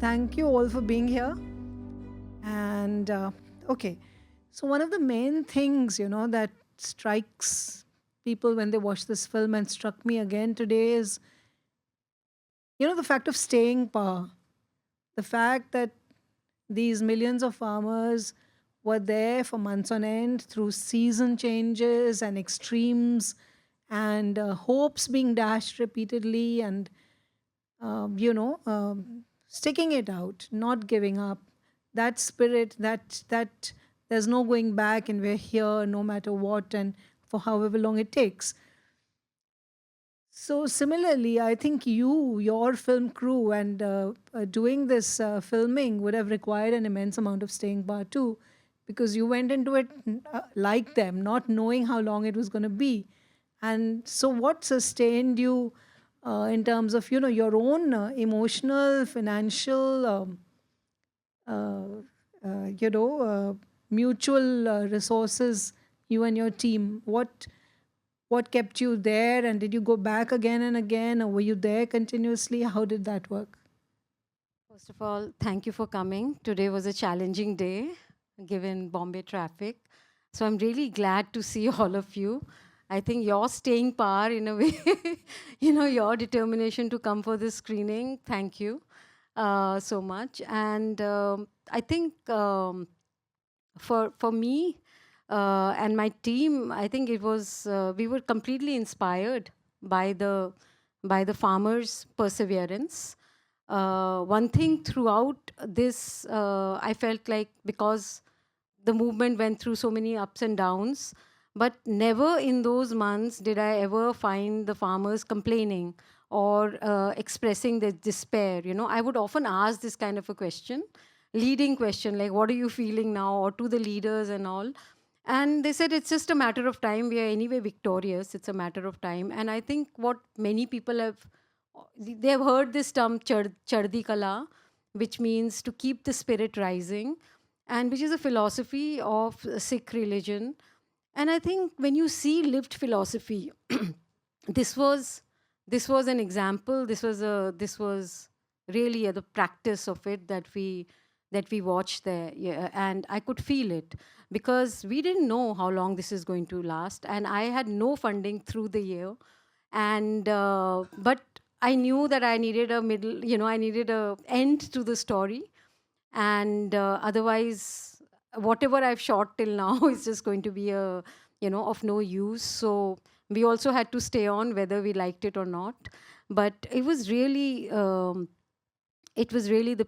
Thank you all for being here. And okay, so one of the main things, that strikes people when they watch this film and struck me again today is, the fact of staying power. The fact that these millions of farmers were there for months on end through season changes and extremes and hopes being dashed repeatedly and sticking it out, not giving up. That spirit, that there's no going back, and we're here no matter what, and for however long it takes. So similarly, I think your film crew, and doing this filming would have required an immense amount of staying power too, because you went into it like them, not knowing how long it was going to be. And so, what sustained you in terms of your own emotional, financial, uh, mutual resources, you and your team? What kept you there, and did you go back again and again, or were you there continuously? How did that work? First of all, thank you for coming. Today was a challenging day given Bombay traffic. So I'm really glad to see all of you. I think your staying power, in a way, your determination to come for this screening. Thank you so much. And I think for me and my team, I think it was we were completely inspired by the farmers' perseverance. One thing throughout this, I felt like, because the movement went through so many ups and downs, but never in those months did I ever find the farmers complaining or expressing their despair. I would often ask this kind of a question, leading question, like, what are you feeling now, or to the leaders and all. And they said, it's just a matter of time. We are anyway victorious. It's a matter of time. And I think what many people they have heard this term, chardi kala, which means to keep the spirit rising, and which is a philosophy of Sikh religion. And I think when you see lived philosophy, this was this was an example. This was really the practice of it that we watched there. Yeah, and I could feel it, because we didn't know how long this is going to last, and I had no funding through the year. And but I knew that I needed a middle, I needed a end to the story. And otherwise, whatever I've shot till now is just going to be of no use. So we also had to stay on whether we liked it or not. But it was really the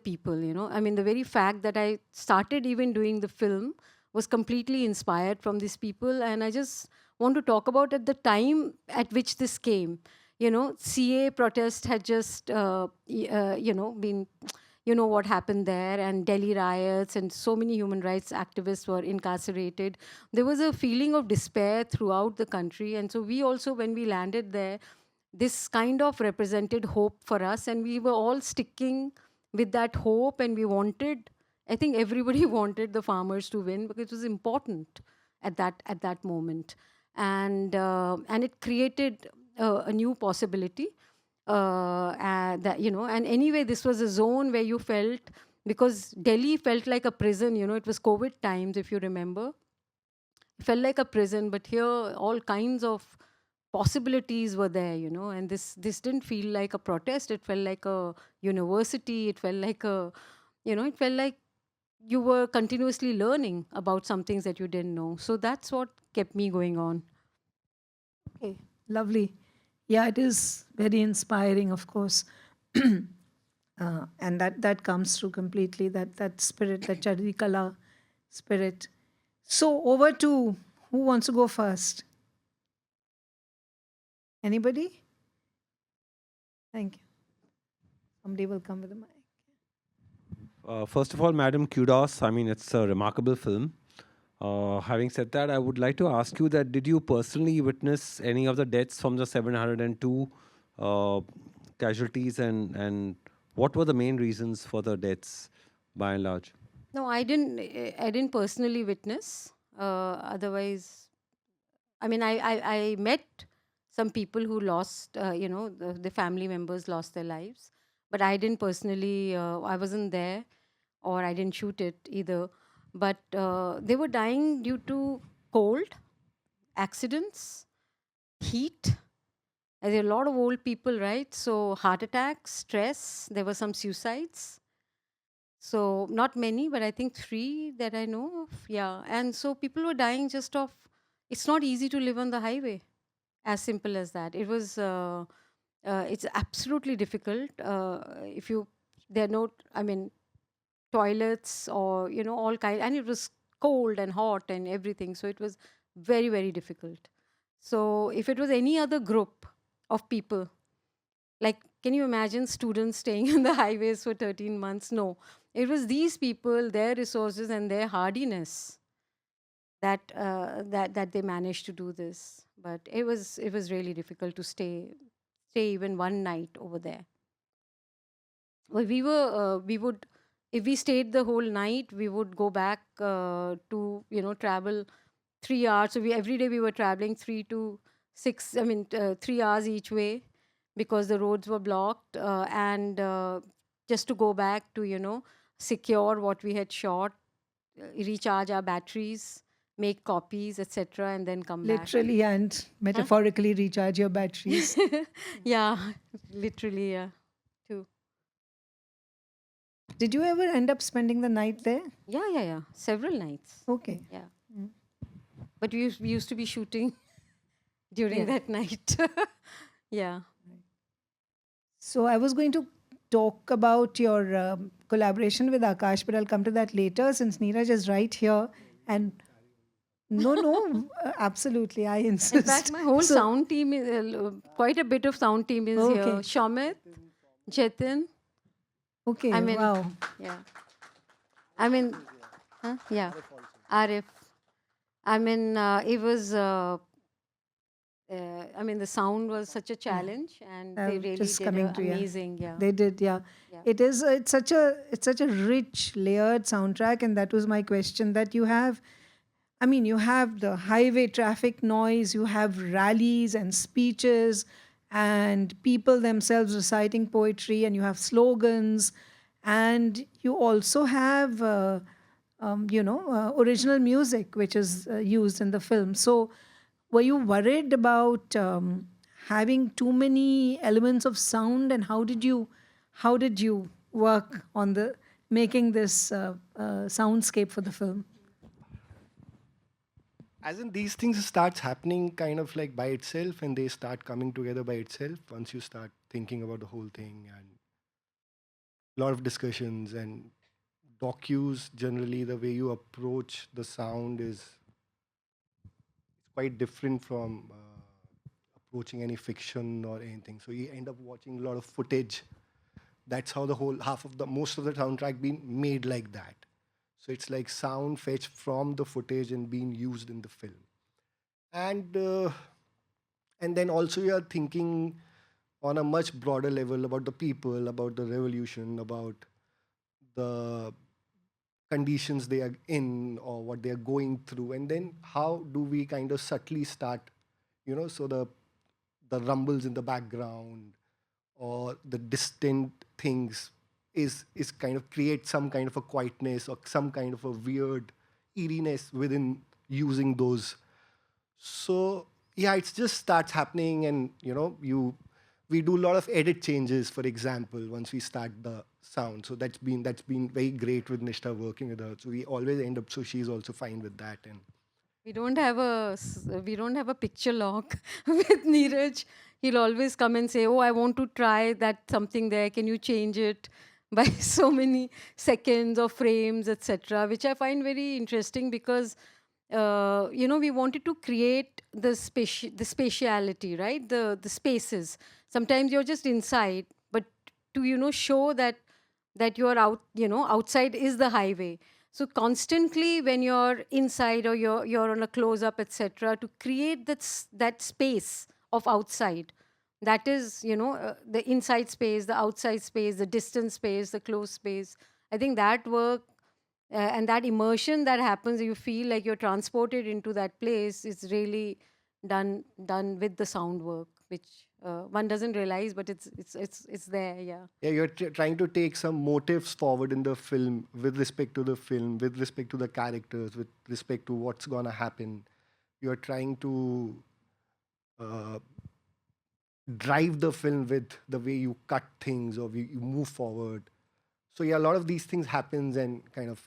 people. I mean, the very fact that I started even doing the film was completely inspired from these people. And I just want to talk about at the time at which this came. CA protest had just been, what happened there, and Delhi riots, and so many human rights activists were incarcerated. There was a feeling of despair throughout the country. And so we also, when we landed there, this kind of represented hope for us, and we were all sticking with that hope. And I think everybody wanted the farmers to win, because it was important at that moment. And it created a new possibility. And anyway, this was a zone where you felt, because Delhi felt like a prison. It was COVID times, if you remember. It felt like a prison, but here all kinds of possibilities were there. And this didn't feel like a protest. It felt like a university. It felt like you were continuously learning about some things that you didn't know. So that's what kept me going on. Okay, lovely. Yeah, it is very inspiring, of course. And that comes through completely, that spirit, that Chadri Kala spirit. So over to, who wants to go first? Anybody? Thank you. Somebody will come with a mic. First of all, madam, kudos. I mean, it's a remarkable film. Having said that, I would like to ask you that did you personally witness any of the deaths from the 702 uh, casualties, and what were the main reasons for the deaths by and large? No, I didn't personally witness. Otherwise, I mean, I met some people who lost, the family members lost their lives. but I didn't personally, I wasn't there, or I didn't shoot it either. But they were dying due to cold, accidents, heat. There are a lot of old people, right? So heart attacks, stress. There were some suicides. So not many, but I think 3 that I know of. Yeah, and so people were dying just of. It's not easy to live on the highway. As simple as that. It was. It's absolutely difficult. If you, there are no. I mean, toilets or all kind, and it was cold and hot and everything. So it was very, very difficult. So if it was any other group of people, like, can you imagine students staying on the highways for 13 months? No. It was these people, their resources and their hardiness that they managed to do this. But it was really difficult to stay even one night over there. Well, we would, if we stayed the whole night, we would go back to travel 3 hours. So every day we were traveling 3 to 6. I mean, 3 hours each way, because the roads were blocked, and just to go back to secure what we had shot, recharge our batteries, make copies, etc., and then come back. Literally and metaphorically recharge your batteries. Yeah, literally, yeah, too. Did you ever end up spending the night there? Yeah. Several nights. Okay. Yeah. But we used to be shooting during that night. Yeah. So I was going to talk about your collaboration with Akash, but I'll come to that later since Neeraj is right here. And no, absolutely, I insist. In fact, my whole So- sound team is quite a bit of sound team is here. Okay. Shamit, Jatin. Okay, I mean, wow. Yeah. I mean, yeah. Arif. I mean, it was. I mean, the sound was such a challenge, and they really Just did coming to you. amazing. Yeah. They did, yeah. Yeah. It's such a rich, layered soundtrack, and that was my question. That you have, I mean, you have the highway traffic noise, you have rallies and speeches, and people themselves reciting poetry, and you have slogans, and you also have, original music which is used in the film. So, were you worried about having too many elements of sound, and how did you work on the making this soundscape for the film? As in, these things starts happening kind of like by itself, and they start coming together by itself once you start thinking about the whole thing, and a lot of discussions and docus. Generally, the way you approach the sound is quite different from approaching any fiction or anything. So you end up watching a lot of footage. That's how the whole most of the soundtrack being made like that. So it's like sound fetched from the footage and being used in the film. And then also you are thinking on a much broader level about the people, about the revolution, about the conditions they are in or what they are going through, and then how do we kind of subtly start, so the rumbles in the background or the distant things is kind of create some kind of a quietness or some kind of a weird eeriness within using those. So yeah, it just starts happening, and we do a lot of edit changes, for example, once we start the sound. So that's been very great with Nishtha working with her. So we always end up. So she's also fine with that, and We don't have a picture lock with Neeraj. He'll always come and say, "Oh, I want to try that something there. Can you change it by so many seconds or frames, etc." Which I find very interesting because we wanted to create the spatiality, right? The spaces. Sometimes you're just inside, but to show that you're out, outside is the highway. So constantly when you're inside or you're on a close up, etc., to create that space of outside, that is the inside space, the outside space, the distant space, the close space. I think that work and that immersion that happens, you feel like you're transported into that place, is really done with the sound work, which one doesn't realize, but it's there. Yeah. Yeah, you're trying to take some motives forward in the film with respect to the film, with respect to the characters, with respect to what's gonna happen. You're trying to uh, drive the film with the way you cut things or you move forward. So yeah, a lot of these things happens and kind of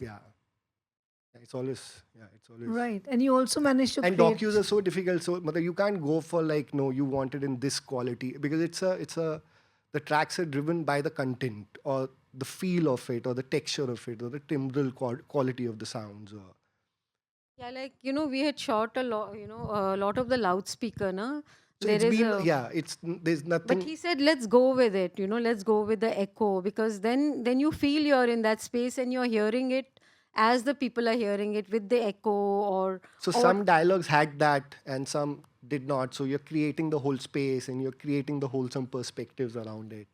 it's always. Right. And you also managed to And create. docus are so difficult. So matlab, you can't go for like no, you want it in this quality because it's a the tracks are driven by the content or the feel of it or the texture of it or the timbral quality of the sounds. Or Yeah, like we had shot a lot, a lot of the loudspeaker, na. so There it's is been a, there's but nothing. he said, let's go with it, let's go with the echo, because then you feel you're in that space and you're hearing it as the people are hearing it with the echo So or what. some dialogues had that and some did not. So you're creating the whole space and you're creating the wholesome perspectives around it.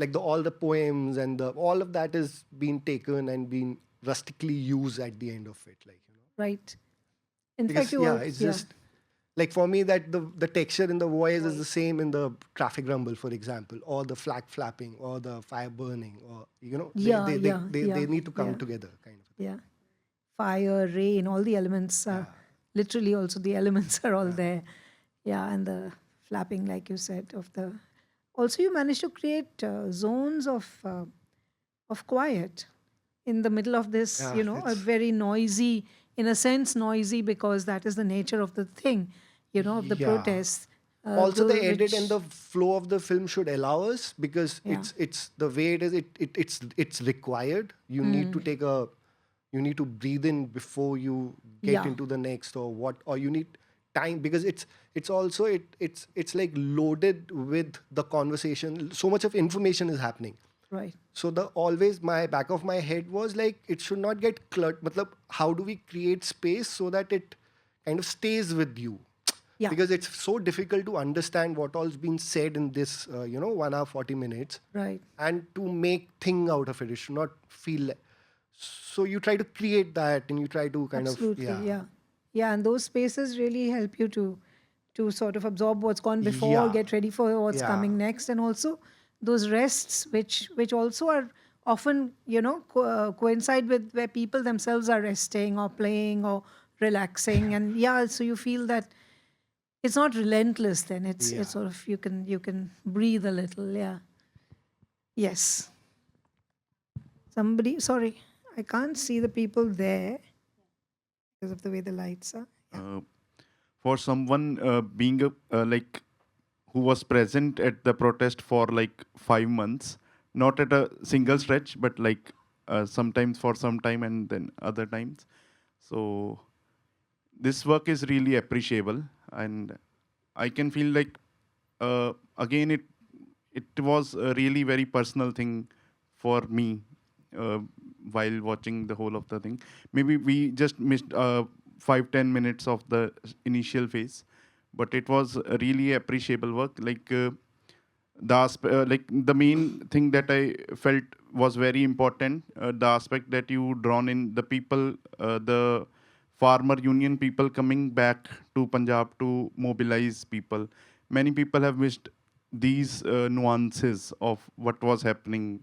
Like all the poems and all of that is being taken and being rustically used at the end of it. Right. In fact, Because you all, it's yeah. just like for me that the texture in the voice is the same in the traffic rumble, for example, or the flag flapping or the fire burning, or Yeah, yeah, they yeah, need to come yeah, together kind of. yeah. Fire, rain, all the elements Yeah. are literally also the elements are all there. Yeah, and the flapping, like you said, of the. Also, you managed to create zones of quiet in the middle of this, Yeah, a it's very noisy, in a sense, noisy because that is the nature of the thing, of the yeah. protest. Also the edit and Which, the flow of the film should allow us because yeah, it's the way it is it's required. You need to take a you need to breathe in before you get yeah, into the next or what, or you need time because it's also it's like loaded with the conversation. So much of information is happening. right, So the always my back of my head was like it should not get cluttered. Matlab, how do we create space so that it kind of stays with you? yeah, Because it's so difficult to understand what all's been said in this 1 hour 40 minutes right. and to make thing out of it. It should not feel like, so you try to create that and you try to kind of Absolutely, yeah. Yeah, and those spaces really help you to sort of absorb what's gone before, yeah get ready for what's yeah coming next, and also those rests which also are often, coincide with where people themselves are resting or playing or relaxing. And yeah, so you feel that it's not relentless then. It's yeah. sort of you can breathe a little, yeah. Yes. Somebody, sorry, I can't see the people there because of the way the lights are. Yeah. uh, for someone being like who was present at the protest for like 5 months, not at a single stretch, but like sometimes for some time and then other times. So this work is really appreciable, and I can feel like again it was a really very personal thing for me uh, while watching the whole of the thing. Maybe we just missed 5-10 minutes of the initial phase, but it was a really appreciable work. Like like the main thing that I felt was very important, the aspect that you drawn in the people, the farmer union people coming back to Punjab to mobilize people. Many people have missed these nuances of what was happening,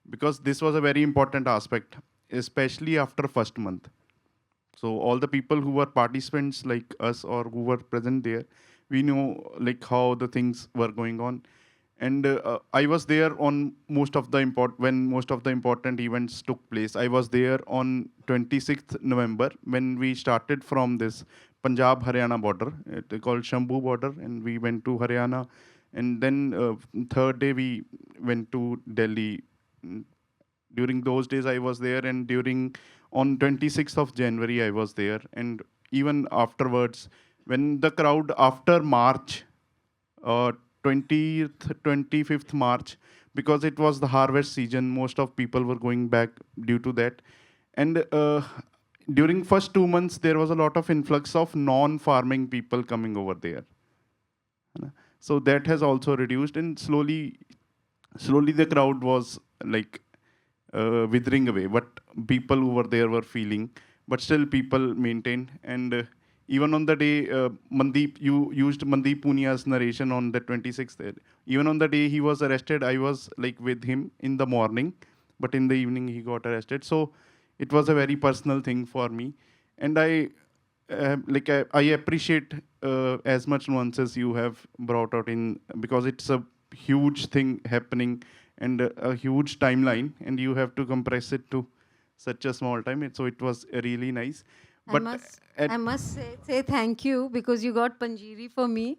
because this was a very important aspect, especially after first month. So all the people who were participants like us or who were present there, we know like how the things were going on. And I was there on most of the when most of the important events took place. I was there on 26th November when we started from this Punjab Haryana border, they called Shambhu border, and we went to Haryana, and then third day we went to Delhi. During those days I was there, and during on 26th of January I was there, and even afterwards when the crowd after March, uh, 20th 25th March, because it was the harvest season, most of people were going back due to that. And during first 2 months there was a lot of influx of non-farming people coming over there. So that has also reduced, and slowly the crowd was like withering away what people who were there were feeling, but still people maintained. And even on the day Mandeep, you used Mandeep Punia's narration on the 26th. Even on the day he was arrested, I was like with him in the morning, but in the evening he got arrested. So it was a very personal thing for me, and I appreciate as much nuances you have brought out in, because it's a huge thing happening and a huge timeline, and you have to compress it to such a small time. So it was really nice. I But must, at, I must say thank you, because you got Panjiri for me.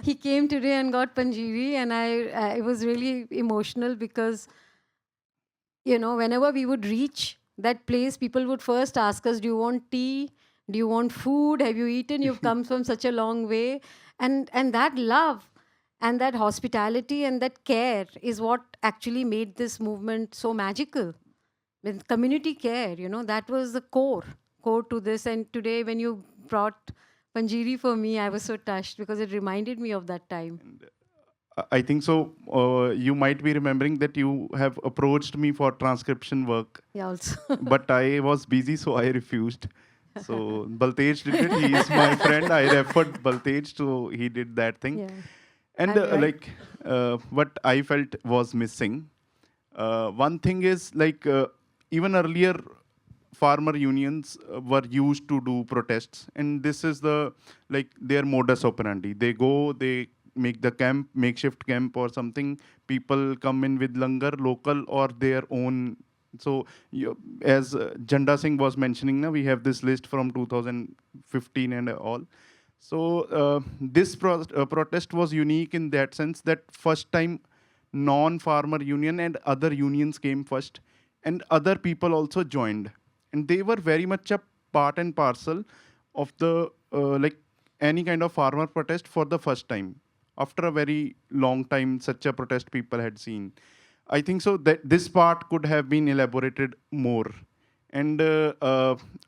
He came today and got Panjiri, and I was really emotional because, you know, whenever we would reach that place, people would first ask us, "Do you want tea? Do you want food? Have you eaten? You've come from such a long way." And that love and that hospitality and that care is what actually made this movement so magical. With community care, you know, that was the core to this. And today, when you brought Panjiri for me, I was so touched because it reminded me of that time. I think so. You might be remembering that you have approached me for transcription work, Yeah, also. but I was busy, so I refused. So Baltej did it. He is my friend. I referred Baltej, so he did that thing. Yeah. And I'm right. what I felt was missing. One thing is even earlier, farmer unions were used to do protests, and this is their modus operandi. They go, they make the camp, makeshift camp or something. People come in with langar, local or their own. So as Janda Singh was mentioning, now we have this list from 2015 and all. So this protest was unique in that sense that first time non-farmer union and other unions came first, and other people also joined, and they were very much a part and parcel of the any kind of farmer protest for the first time after a very long time. Such a protest people had seen. I think so that this part could have been elaborated more, and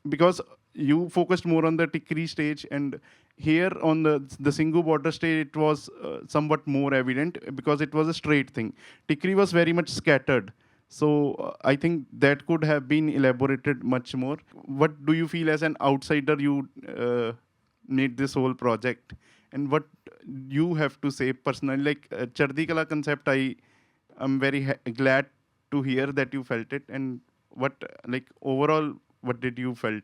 because you focused more on the Tikri stage, and here on the Singhu border stage, it was somewhat more evident because it was a straight thing. Tikri was very much scattered. So I think that could have been elaborated much more. What do you feel as an outsider? You made this whole project, and what you have to say personally, like Chardi Kala concept. I'm very glad to hear that you felt it, and what overall, what did you felt?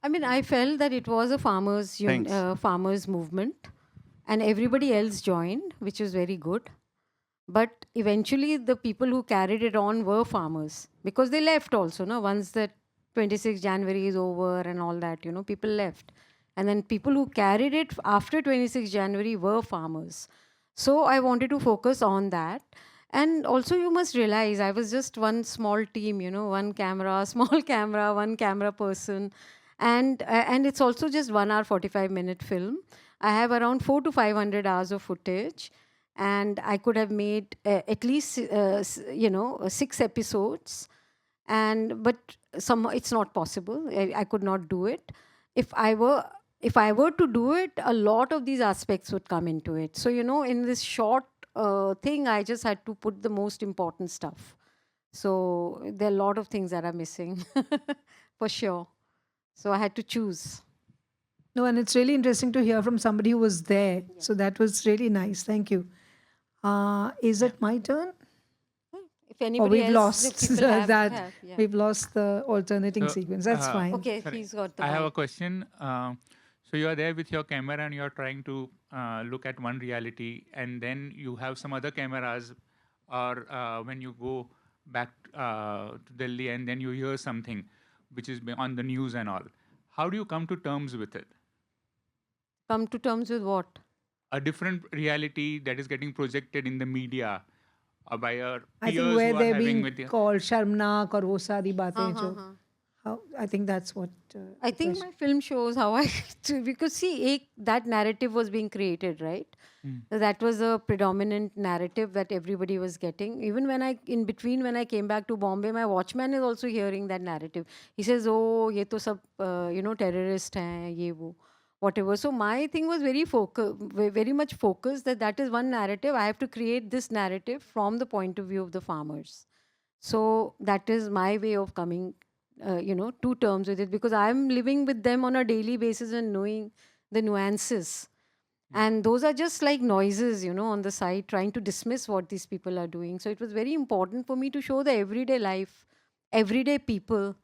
I mean, I felt that it was a Thanks. farmers movement, and everybody else joined, which was very good. But eventually, the people who carried it on were farmers, because they left also. No, once the 26th January is over and all that, you know, people left, and then people who carried it after 26th January were farmers. So I wanted to focus on that. And also, you must realize I was just one small team, you know, one camera, small camera, one camera person, and it's also just 1 hour 45-minute film. I have around 400 to 500 hours of footage, and I could have made at least 6 episodes, and but somehow it's not possible. I could not do it. If I were if I were to do it, a lot of these aspects would come into it. So, you know, in this short thing, I just had to put the most important stuff. So there are a lot of things that are missing, for sure. So I had to choose. No, and it's really interesting to hear from somebody who was there. So that was really nice. Thank you. Is it my turn? If Or anybody we've else, lost if people that? yeah. We've lost the alternating So, sequence. That's fine. Okay, sorry, he's got the I have a mic. question. So you are there with your camera and you are trying to look at one reality, and then you have some other cameras, or when you go back to Delhi and then you hear something which is on the news and all. How do you come to terms with it? Come to terms with what? A different reality that is getting projected in the media by your I think peers where who are they're having being with you. called sharmnak or wo sari baatein jo. हाँ. I think that's what. I the think question- my film shows how I because see, that narrative was being created, right? That was a predominant narrative that everybody was getting. Even when in between, when I came back to Bombay, my watchman is also hearing that narrative. He says, "Oh, ye to sab, terrorist hain, ye wo, whatever." So my thing was very much focused that is one narrative. I have to create this narrative from the point of view of the farmers. So that is my way of coming to terms with it, because I'm living with them on a daily basis and knowing the nuances. And those are just like noises, on the side, trying to dismiss what these people are doing. So it was very important for me to show the everyday life, everyday people,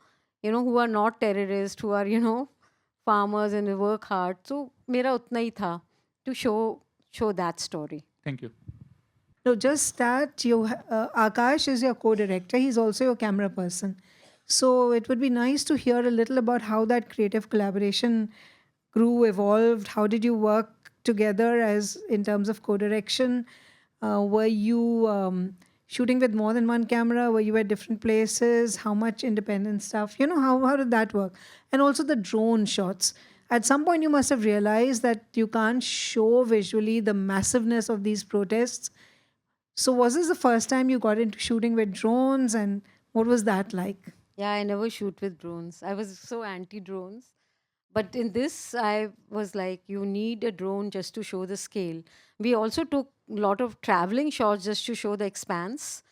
who are not terrorists, who are, farmers and they work hard. So mera utna hi tha to show that story. Thank you. No, just that Akash is your co-director. He's also your camera person. So it would be nice to hear a little about how that creative collaboration grew, evolved. How did you work together as in terms of co-direction? Were you shooting with more than one camera? Were you at different places? How much independent stuff? How did that work? And also the drone shots. At some point, you must have realized that you can't show visually the massiveness of these protests. So was this the first time you got into shooting with drones, and what was that like? Yeah, I never shoot with drones. I was so anti drones. But in this, I was like, you need a drone just to show the scale. We also took a lot of traveling shots just to show the expanse.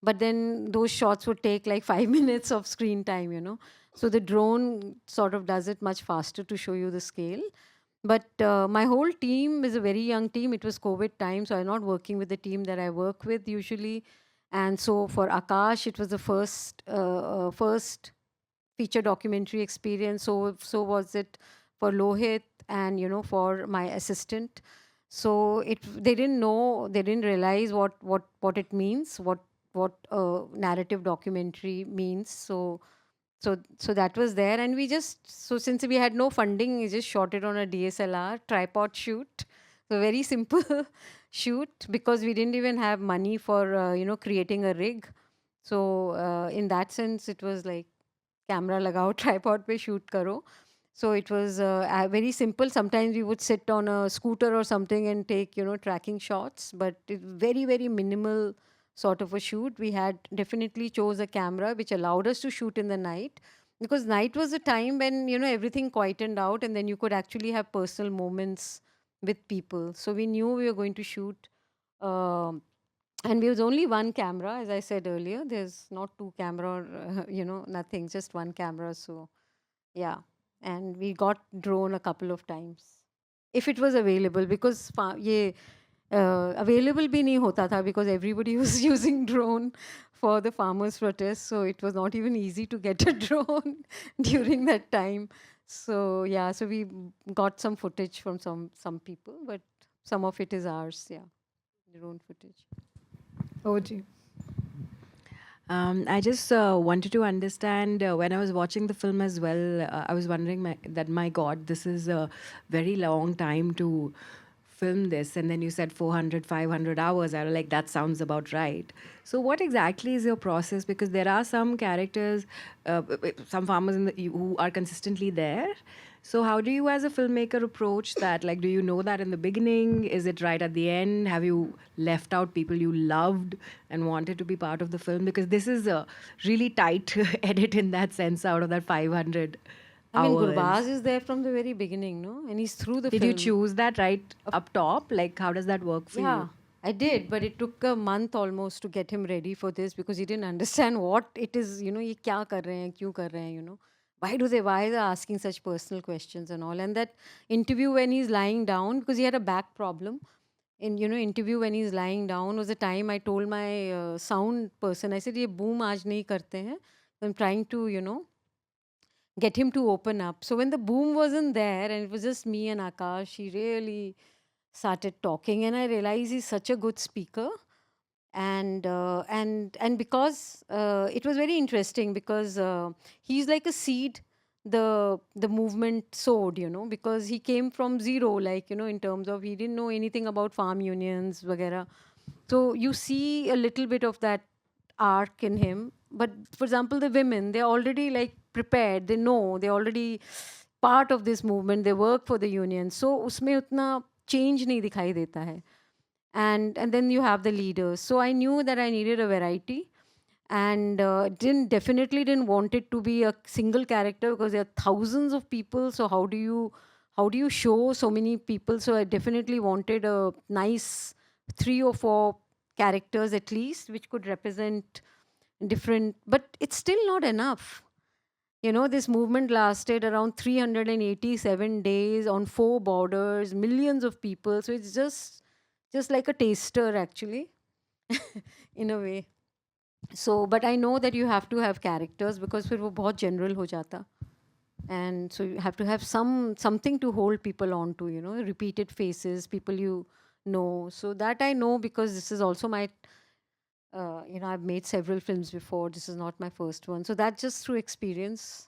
But then those shots would take like 5 minutes of screen time. So the drone sort of does it much faster to show you the scale. But my whole team is a very young team. It was COVID time, so I'm not working with the team that I work with usually. And so for Akash, it was the first feature documentary experience. So was it for Lohit and for my assistant. So they didn't know, they didn't realize what it means, what a narrative documentary means. So that was there, and since we had no funding, we just shot it on a DSLR tripod shoot. So very simple shoot, because we didn't even have money for creating a rig. So in that sense, it was like camera lagao, tripod pe shoot karo. So it was very simple. Sometimes we would sit on a scooter or something and take tracking shots, but very very minimal sort of a shoot. We had definitely chose a camera which allowed us to shoot in the night, because night was a time when everything quietened out, and then you could actually have personal moments with people. So we knew we were going to shoot. um and there was only one camera, as I said earlier. There's not two camera or nothing, just one camera. So yeah, and we got drone a couple of times if it was available, because ye available bhi nahi hota tha, because everybody was using drone for the farmers protest, so it was not even easy to get a drone during that time. So yeah, so we got some footage from some people, but some of it is ours. Yeah, drone footage. Oh, gee. I just wanted to understand when I was watching the film as well. I was wondering that my God, this is a very long time to film this. And then you said 400, 500 hours. I was like, that sounds about right. So, what exactly is your process? Because there are some characters, some farmers who are consistently there. So, how do you, as a filmmaker, approach that? Like, do you know that in the beginning? Is it right at the end? Have you left out people you loved and wanted to be part of the film? Because this is a really tight edit in that sense out of that 500 I mean, hours. Gurbaz is there from the very beginning, no? And he's through the Did film. you choose that right up top? Like, how does that work for Yeah, you? I did, but it took a month almost to get him ready for this, because he didn't understand what it is, ye kya kar rahe hain, kyun kar rahe hain. Why are they asking such personal questions and all? And that interview when he's lying down, because he had a back problem. In interview when he's lying down was the time I told my sound person, I said, ye boom aaj nahi karte hain. I'm trying to, get him to open up. So when the boom wasn't there and it was just me and Akash, he really started talking, and I realized he's such a good speaker. And because it was very interesting, because he's like a seed the movement sowed, because he came from zero, like, in terms of he didn't know anything about farm unions vagera. So you see a little bit of that arc in him. But for example, the women, they're already like prepared, they know, they're already part of this movement, they work for the union, so usme utna change nahi dikhai deta hai. And then you have the leaders. So I knew that I needed a variety, and definitely didn't want it to be a single character, because there are thousands of people. So how do you show so many people? So I definitely wanted a nice 3 or 4 characters at least, which could represent different, but it's still not enough. You know, this movement lasted around 387 days on 4 borders, millions of people. So it's just like a taster, actually, in a way. So, but I know that you have to have characters because फिर वो बहुत general हो जाता. And so you have to have something to hold people on to, you know, repeated faces, people you know. So that I know because this is also my, you know, I've made several films before. This is not my first one. So that's just through experience.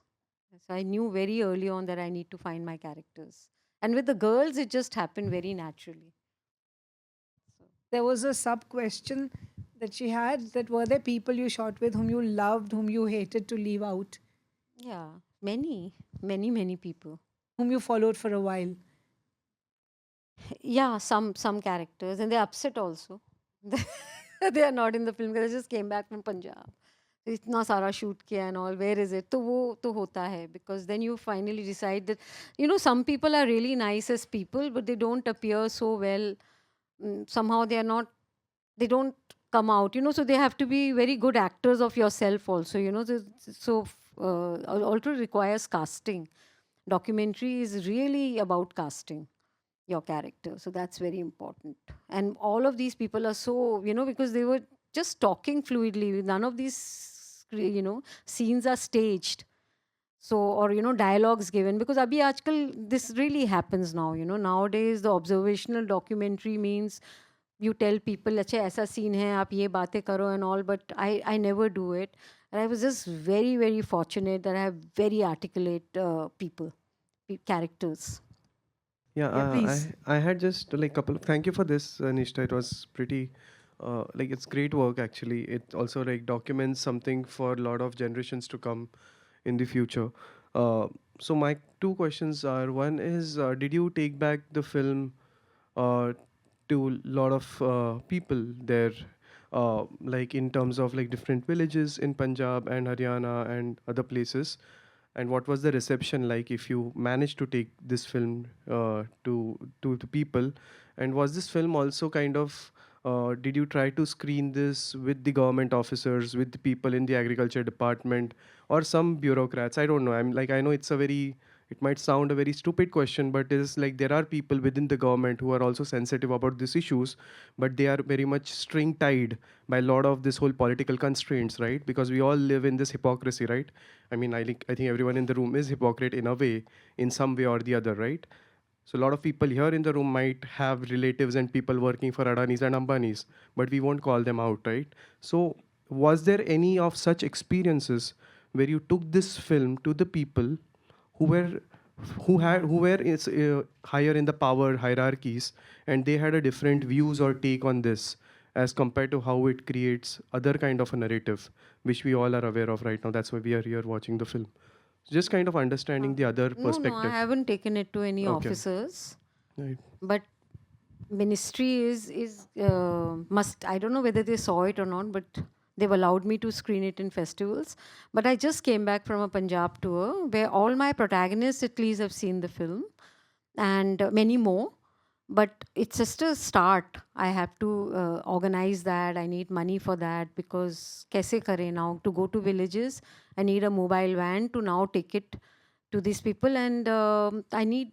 So I knew very early on that I need to find my characters. And with the girls, it just happened very naturally. There was a sub question that she had, that were there people you shot with whom you loved, whom you hated to leave out, Yeah, many people. whom you followed for a while? Yeah, some characters, and they're upset also. They are not in the film because they just came back from Punjab. इतना सारा shoot किया and all, where is it? तो वो तो होता है, because then you finally decide that, you know, some people are really nice as people, but they don't appear so well. Somehow they are not, they don't come out, you know, so they have to be very good actors of yourself also, you know. So also requires casting. Documentary is really about casting your character, so that's very important. And all of these people are so, you know, because they were just talking fluidly, none of these, you know, scenes are staged. So, or, you know, dialogues given, because abhi aajkal this really happens now, you know. Nowadays the observational documentary means you tell people, acha aisa scene hai, aap ye baatein karo and all, but I never do it. And I was just very fortunate that I have very articulate people, characters. Yeah, Yeah, please. I had just like couple of, thank you for this, Nishtha. It was pretty, like it's great work actually. It also like documents something for a lot of generations to come in the future. So my two questions are: one is, did you take back the film uh, to a lot of people there, like in terms of like different villages in Punjab and Haryana and other places? And what was the reception like if you managed to take this film to the people? And was this film also kind of, did you try to screen this with the government officers, with the people in the agriculture department, or some bureaucrats? I don't know. I'm like, I know it's a very, it might sound a very stupid question, but it's like there are people within the government who are also sensitive about these issues, but they are very much string tied by a lot of this whole political constraints, right? Because we all live in this hypocrisy, right? I mean, I think everyone in the room is hypocrite in a way, in some way or the other, right? So a lot of people here in the room might have relatives and people working for Adanis and Ambanis, but we won't call them out, right? So was there any of such experiences where you took this film to the people who were higher in the power hierarchies, and they had a different views or take on this as compared to how it creates other kind of a narrative, which we all are aware of right now? That's why we are here watching the film. Just kind of understanding the other No, perspective. I haven't taken it to any Okay. officers. Right. But ministry is must, I don't know whether they saw it or not, but they've allowed me to screen it in festivals. But I just came back from a Punjab tour where all my protagonists at least have seen the film, and many more. But it's just a start. I have to organize that. I need money for that, because kaise kare now to go to villages? I need a mobile van to now take it to these people, and I need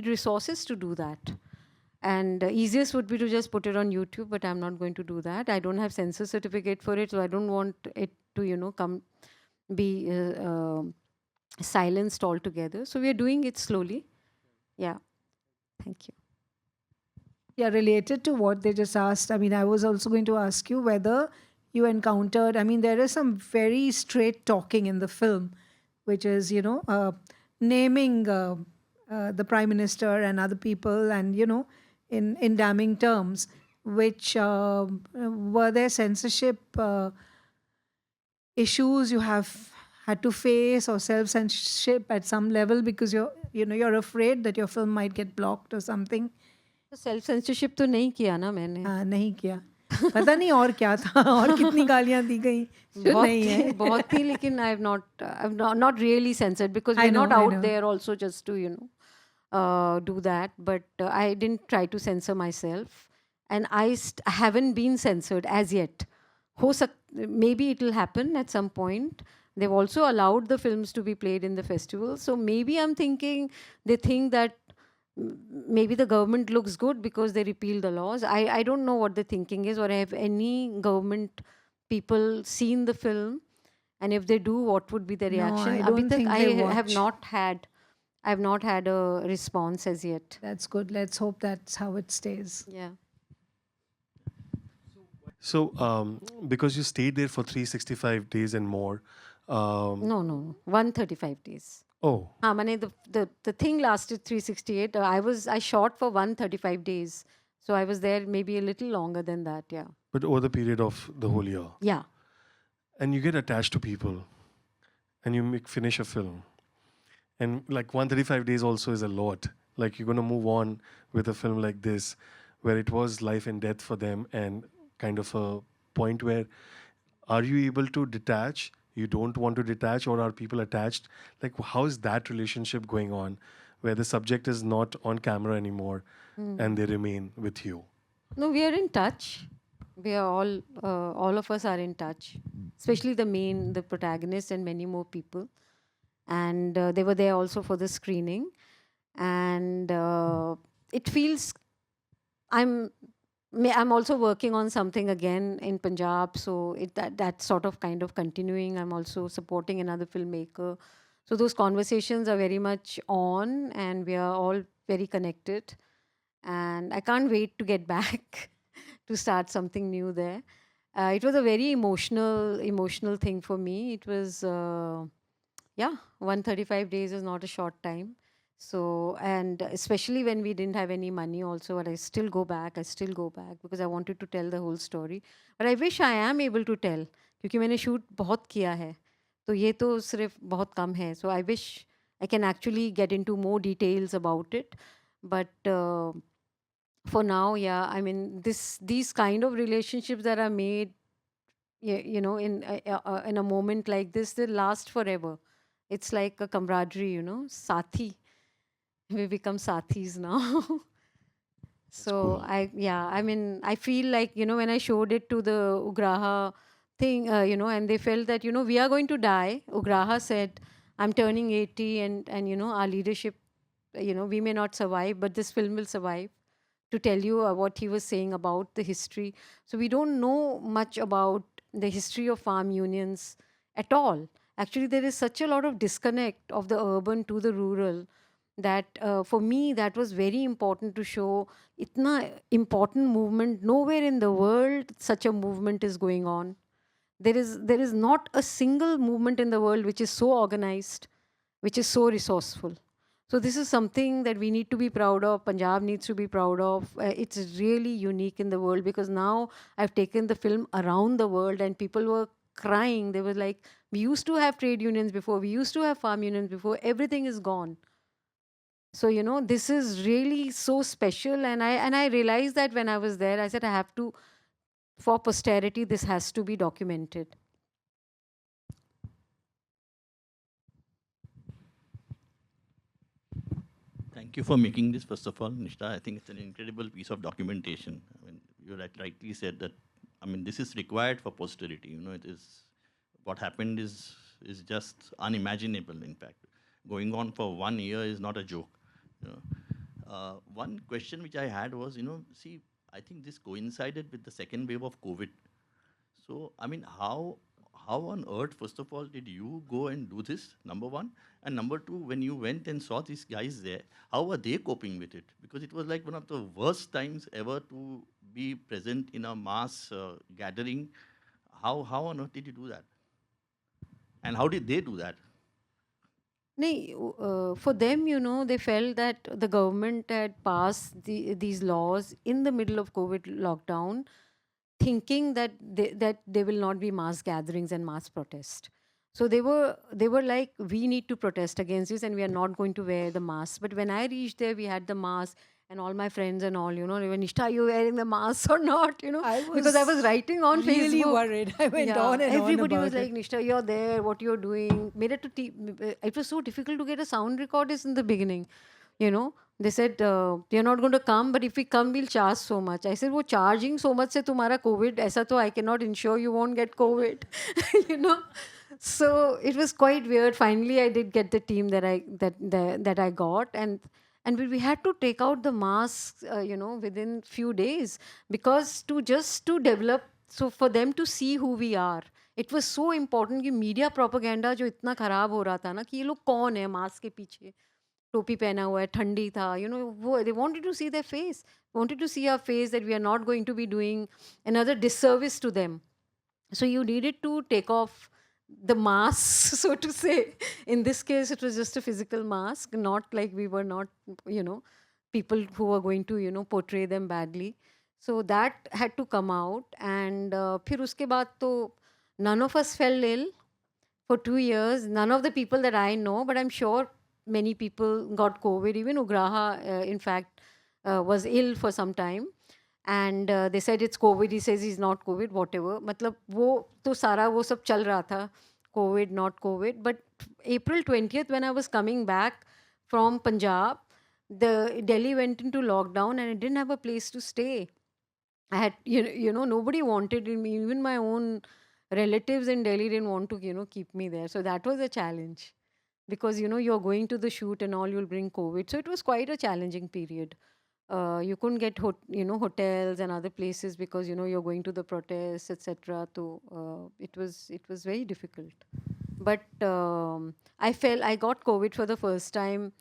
resources to do that. And easiest would be to just put it on YouTube, but I'm not going to do that. I don't have censor certificate for it, so I don't want it to, you know, come be silenced altogether. So we are doing it slowly. Yeah. Thank you. Yeah, related to what they just asked, I mean, I was also going to ask you whether you encountered, I mean, there is some very straight talking in the film, which is, you know, naming the Prime Minister and other people, and, you know, in damning terms, which were there censorship issues you have had to face, or self-censorship at some level, because you're afraid that your film might get blocked or something? Self censorship तो नहीं किया ना मैंने. हाँ, नहीं किया. पता नहीं और क्या था और कितनी गालियां दी गई जो नहीं है. बहुत थी, लेकिन I've not really censored, because I we're not know, I out know. there also just to, you know, do that. But I didn't try to censor myself, and I haven't been censored as yet. Maybe it will happen at some point, They've also allowed the films to be played in the festival. So maybe I'm thinking they think that maybe the government looks good because they repealed the laws. I don't know what the thinking is, or have any government people seen the film? And if they do, what would be the No, reaction? I Abhi don't tak think I they have watch. not had, I have not had a response as yet. That's good. Let's hope that's how it stays. Yeah. So, because you stayed there for 365 days and more, No. 135 days. oh, The thing lasted 368. I shot for 135 days. So I was there maybe a little longer than that, yeah. but over the period of the whole year. Yeah. And you get attached to people and you finish a film. And like 135 days also is a lot. Like you're going to move on with a film like this, where it was life and death for them, and kind of a point where are you able to detach? You don't want to detach, or are people attached? Like, how is that relationship going on, where the subject is not on camera anymore and they remain with you? No, we are in touch. We are all of us are in touch, especially the protagonist, and many more people. And they were there also for the screening. And it feels, I'm also working on something again in Punjab, so that's sort of kind of continuing. I'm also supporting another filmmaker. So those conversations are very much on, and we are all very connected. And I can't wait to get back to start something new there. It was a very emotional thing for me. It was, 135 days is not a short time. So, and especially when we didn't have any money also, but I still go back because I wanted to tell the whole story. But I wish I am able to tell, क्योंकि मैंने shoot बहुत किया है, तो ये तो सिर्फ बहुत कम है. So I wish I can actually get into more details about it. But for now, yeah, I mean, these kind of relationships that are made, in a moment like this, they last forever. It's like a camaraderie, sathi. We become sathis now. So I feel like, when I showed it to the Ugraha thing, and they felt that, we are going to die. Ugraha said, I'm turning 80, and our leadership, we may not survive, but this film will survive, to tell you what he was saying about the history. So we don't know much about the history of farm unions at all. Actually, there is such a lot of disconnect of the urban to the rural that for me, that was very important to show. Itna important movement, nowhere in the world such a movement is going on. There is not a single movement in the world which is so organized, which is so resourceful. So this is something that we need to be proud of. Punjab needs to be proud of. It's really unique in the world, because now I've taken the film around the world and people were crying. They were like, we used to have trade unions before, we used to have farm unions before, everything is gone. So, this is really so special. And I realized that when I was there, I said, I have to, for posterity, this has to be documented. Thank you for making this, first of all, Nishtha. I think it's an incredible piece of documentation. I mean, you rightly said that, I mean, this is required for posterity. It is, what happened is just unimaginable, in fact. Going on for 1 year is not a joke. One question which I had was, see, I think this coincided with the second wave of COVID. So, I mean, how on earth, first of all, did you go and do this, number one? And number two, when you went and saw these guys there, how were they coping with it? Because it was like one of the worst times ever to be present in a mass gathering. How on earth did you do that? And how did they do that? For them, they felt that the government had passed these laws in the middle of COVID lockdown, thinking that there will not be mass gatherings and mass protest. So they were like, we need to protest against this, and we are not going to wear the mask. But when I reached there, we had the mask, and all my friends and all, they were, Nishtha, are you wearing the mask or not? Because I was writing on really Facebook. worried. I went on and everybody on was about like, Nishtha, you're there, what you're doing. It was so difficult to get a sound recordist in the beginning. They said, you're not going to come, but if we come, we'll charge so much. I said, charging so much se tumhara COVID, aisa to I cannot ensure you won't get COVID. So it was quite weird. Finally, I did get the team that I got, and we had to take out the masks, within few days, because to develop, so for them to see who we are. It was so important कि media propaganda जो इतना खराब हो रहा था ना, कि ये लोग कौन है मास्क के पीछे, टोपी पहना हुआ है, ठंडी था, वो they wanted to see their face, wanted to see our face, that we are not going to be doing another disservice to them. So you needed to take off the mask, so to say. In this case, it was just a physical mask, not like we were not, people who were going to, portray them badly. So that had to come out. And फिर उसके बाद तो none of us fell ill for 2 years. None of the people that I know, but I'm sure many people got COVID. Even Ugraha, in fact, was ill for some time. And they said it's COVID. He says he's not COVID, whatever. मतलब वो तो सारा वो सब चल रहा था, COVID, not COVID. But April 20th, when I was coming back from Punjab, the Delhi went into lockdown and I didn't have a place to stay. I had, nobody wanted me. Even my own relatives in Delhi didn't want to, keep me there. So that was a challenge, because, you're going to the shoot and all, you'll bring COVID. So it was quite a challenging period. You couldn't get hotels and other places, because you're going to the protests, etc. So it was very difficult. But I got COVID for the first time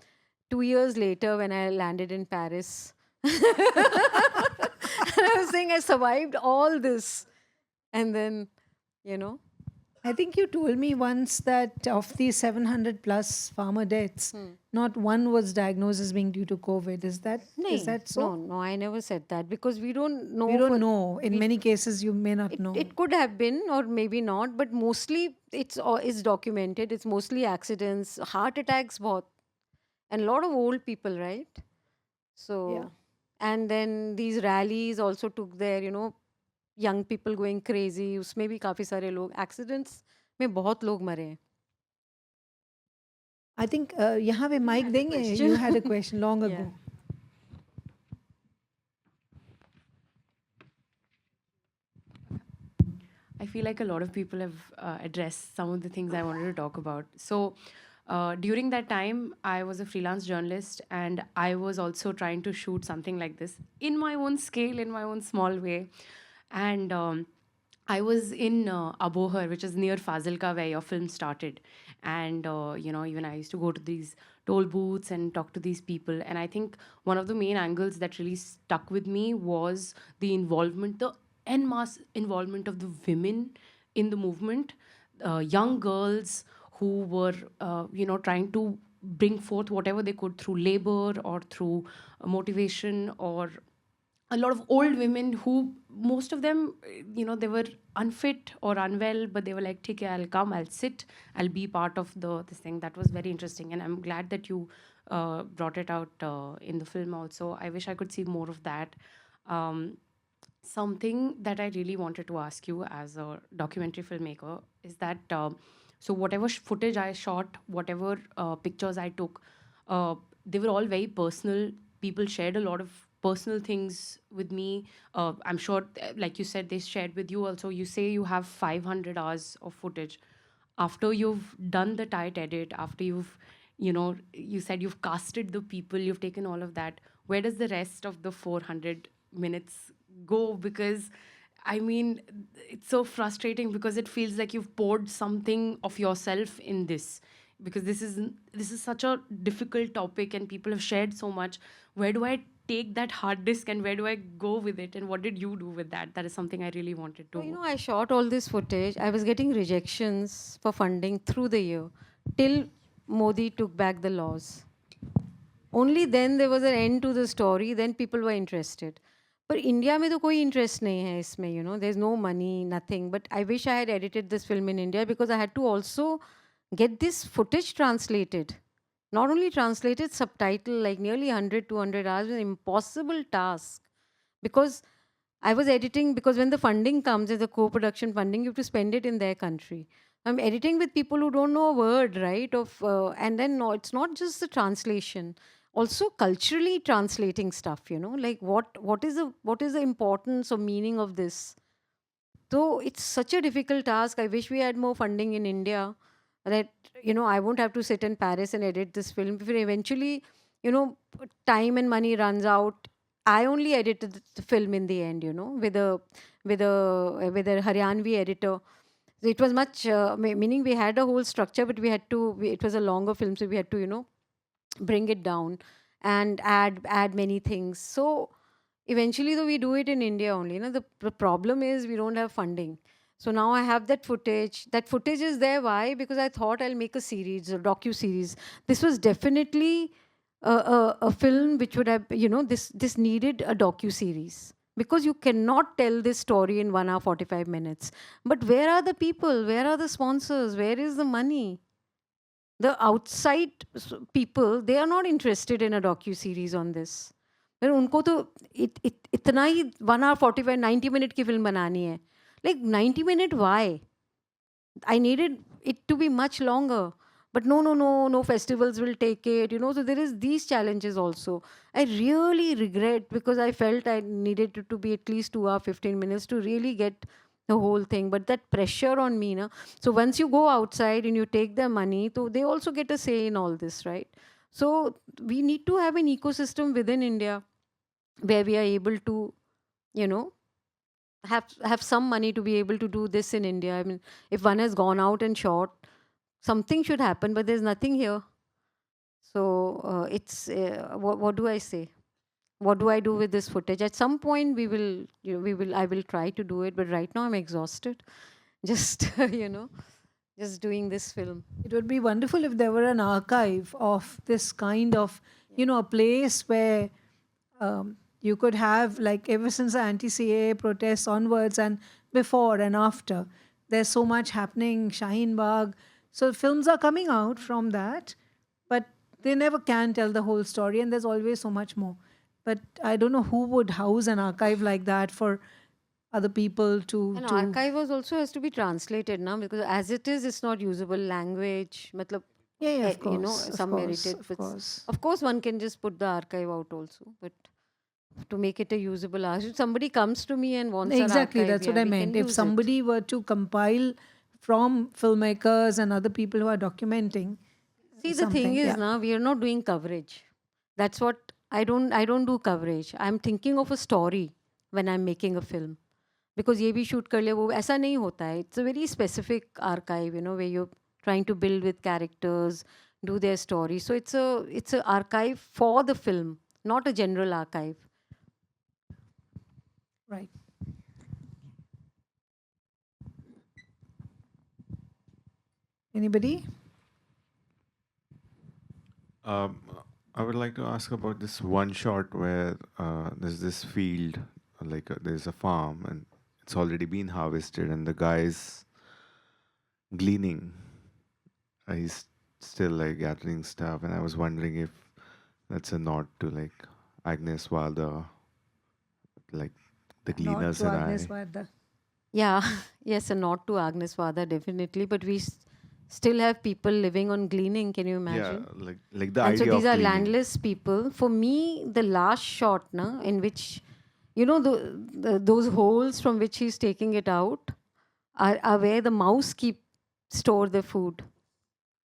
2 years later when I landed in Paris. And I was saying I survived all this, and then I think you told me once that of the 700 plus farmer deaths, not one was diagnosed as being due to COVID. Is that so? No, I never said that, because we don't know. We don't know. In many cases, you may not know. It could have been, or maybe not, but mostly it's documented. It's mostly accidents, heart attacks, bahut, and a lot of old people, right? So, Yeah. and then these rallies also took their, young people going crazy. उसमें भी काफी सारे लोग, accidents में बहुत लोग मरे हैं. I think यहाँ पे mic देंगे. You had a question long ago. Yeah. I feel like a lot of people have addressed some of the things I wanted to talk about. So, during that time, I was a freelance journalist, and I was also trying to shoot something like this in my own scale, in my own small way. And I was in Abohar, which is near Fazilka, where your film started. And, even I used to go to these toll booths and talk to these people. And I think one of the main angles that really stuck with me was the involvement, the en masse involvement of the women in the movement, young girls who were, trying to bring forth whatever they could through labor or through motivation, or a lot of old women who, most of them, they were unfit or unwell, but they were like, "Okay, I'll come, I'll sit, I'll be part of this thing." That was very interesting, and I'm glad that you brought it out in the film also. I wish I could see more of that. Something that I really wanted to ask you as a documentary filmmaker is that, so whatever footage I shot, whatever pictures I took, they were all very personal. People shared a lot of personal things with me. I'm sure, like you said, they shared with you also. You say you have 500 hours of footage. After you've done the tight edit, after you've, you said you've casted the people, you've taken all of that, where does the rest of the 400 minutes go? Because I mean, it's so frustrating, because it feels like you've poured something of yourself in this, because this is such a difficult topic and people have shared so much. Where do I take that hard disk, and where do I go with it, and what did you do with that? That is something I really wanted to. So, I shot all this footage. I was getting rejections for funding through the year, till Modi took back the laws. Only then there was an end to the story. Then people were interested. But India में तो कोई interest नहीं है इसमें, there's no money, nothing. But I wish I had edited this film in India, because I had to also get this footage translated. Not only translated, subtitle, like nearly 100, 200 hours, was an impossible task. Because I was editing, because when the funding comes as a co-production funding, you have to spend it in their country. I'm editing with people who don't know a word, right? And then it's not just the translation. Also culturally translating stuff, like what is the importance or meaning of this? So it's such a difficult task. I wish we had more funding in India, that I won't have to sit in Paris and edit this film. If it eventually, time and money runs out, I only edited the film in the end, with a Haryanvi editor. So it was much, meaning we had a whole structure, but it was a longer film, so we had to, bring it down and add many things. So eventually, though, we do it in India only. The problem is we don't have funding. So now I have that footage. That footage is there. Why? Because I thought I'll make a series, a docu-series. This was definitely a film which would have, this needed a docu-series. Because you cannot tell this story in 1 hour, 45 minutes. But where are the people? Where are the sponsors? Where is the money? The outside people, they are not interested in a docu-series on this. फिर उनको तो इतना ही 1 hour 45 90 minute की film बनानी है. Like 90 minute, why? I needed it to be much longer. But no festivals will take it, so there is these challenges also. I really regret, because I felt I needed it to be at least 2 hour 15 minutes to really get the whole thing. But that pressure on me, so once you go outside and you take their money, so they also get a say in all this, right? So we need to have an ecosystem within India where we are able to, have some money to be able to do this in India. I mean, if one has gone out and shot, something should happen, but there's nothing here. So it's what do I say? What do I do with this footage? At some point, I will try to do it, but right now I'm exhausted. Just just doing this film. It would be wonderful if there were an archive of this kind of, a place where you could have, like, ever since the anti-CAA protests onwards and before and after, there's so much happening, Shaheen Bagh. So films are coming out from that, but they never can tell the whole story, and there's always so much more. But I don't know who would house an archive like that for other people to... An archive also has to be translated now, because as it is, it's not usable language. Matlab, Yeah, of course. some merited. Of course, one can just put the archive out also, but to make it a usable archive, if somebody comes to me and wants Exactly, an archive, that's what I meant. If somebody were to compile from filmmakers and other people who are documenting. See, the thing is, now we are not doing coverage. That's what I don't do coverage. I'm thinking of a story when I'm making a film. Because ये भी shoot कर लिया, वो ऐसा नहीं होता है. It's a very specific archive, where you're trying to build with characters, do their story. So it's a archive for the film, not a general archive. Right. Anybody? I would like to ask about this one shot where there's this field, like there's a farm, and it's already been harvested, and the guy's gleaning. He's still like gathering stuff, and I was wondering if that's a nod to like Agnes Varda, like the gleaners Not to and Agnes I. Varda. Yeah, yes, a nod to Agnes Varda, definitely. But we still have people living on gleaning. Can you imagine? Yeah, like the And idea so these of are gleaning. landless people. For me, the last shot, in which, those holes from which he's taking it out are where the mouse store the food.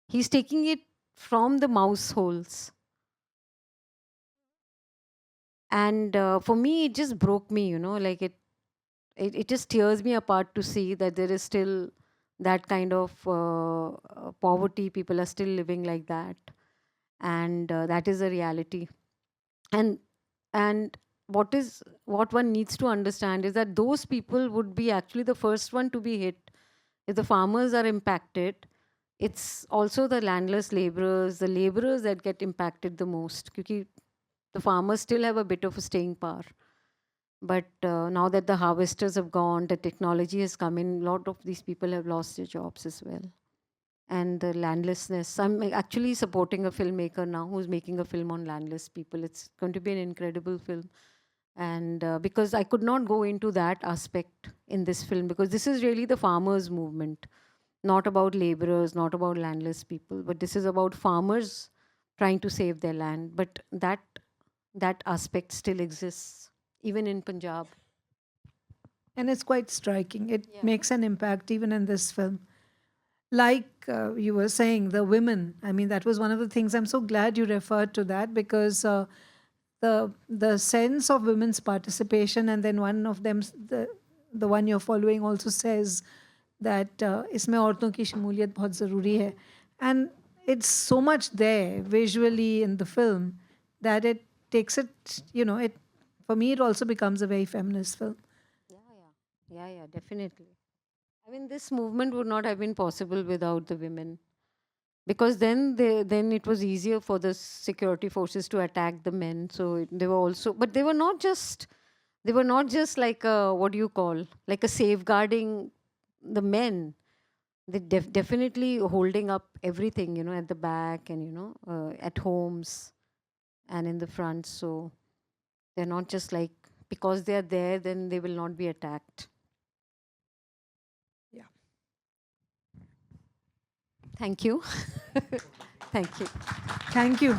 He's taking it from the mouse holes. And for me, it just broke me, like it just tears me apart to see that there is still that kind of poverty. People are still living like that. And that is a reality. And what one needs to understand is that those people would be actually the first one to be hit. If the farmers are impacted, it's also the landless laborers, the laborers that get impacted the most. Because the farmers still have a bit of a staying power. But now that the harvesters have gone, the technology has come in, a lot of these people have lost their jobs as well. And the landlessness. I'm actually supporting a filmmaker now who's making a film on landless people. It's going to be an incredible film. And because I could not go into that aspect in this film, because this is really the farmers' movement, not about laborers, not about landless people, but this is about farmers trying to save their land. But that aspect still exists, even in Punjab. And it's quite striking. It Yeah. makes an impact even in this film. Like you were saying, the women. I mean, that was one of the things. I'm so glad you referred to that, because the sense of women's participation, and then one of them, the one you're following, also says that इसमें औरतों की शमूलियत बहुत ज़रूरी है, and it's so much there visually in the film that it takes it, it, for me, it also becomes a very feminist film. Yeah, definitely. I mean, this movement would not have been possible without the women, because then it was easier for the security forces to attack the men. So they were also, but they were not just like a, what do you call, like a safeguarding the men. They definitely holding up everything, at the back, and at homes and in the front. So they're not just like, because they are there, then they will not be attacked. Yeah. Thank you. Thank you. Thank you.